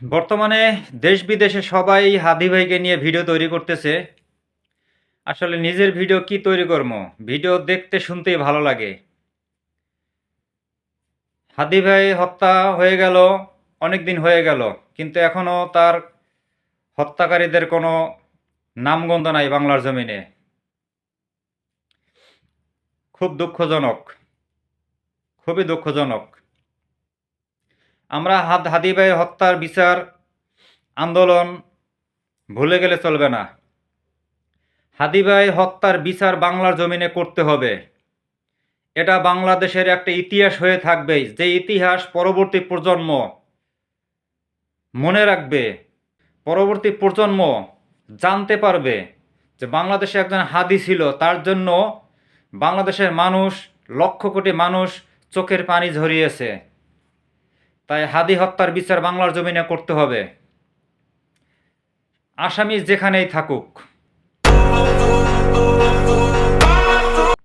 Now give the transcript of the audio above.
বর্তমানে দেশ বিদেশে সবাই হাদি ভাইকে নিয়ে ভিডিও তৈরি করতেছে। আসলে নিজের ভিডিও কি তৈরি করবো? ভিডিও দেখতে শুনতেই ভালো লাগে। হাদি ভাই হত্যা হয়ে গেল, অনেক দিন হয়ে গেল, কিন্তু এখনো তার হত্যাকারীদের কোনো নামগন্ধ নাই বাংলার জমিনে। খুব দুঃখজনক, খুবই দুঃখজনক। আমরা হাদি ভাই হত্যার বিচার আন্দোলন ভুলে গেলে চলবে না। হাদি ভাই হত্যার বিচার বাংলার জমিনে করতে হবে। এটা বাংলাদেশের একটা ইতিহাস হয়ে থাকবে, যে ইতিহাস পরবর্তী প্রজন্ম মনে রাখবে। পরবর্তী প্রজন্ম জানতে পারবে যে বাংলাদেশে একজন হাদি ছিল, তার জন্য বাংলাদেশের মানুষ, লক্ষ কোটি মানুষ চোখের পানি ঝরিয়েছে। তাই হাদি হত্যার বিচার বাংলার জমিনে করতে হবে, আসামি যেখানেই থাকুক।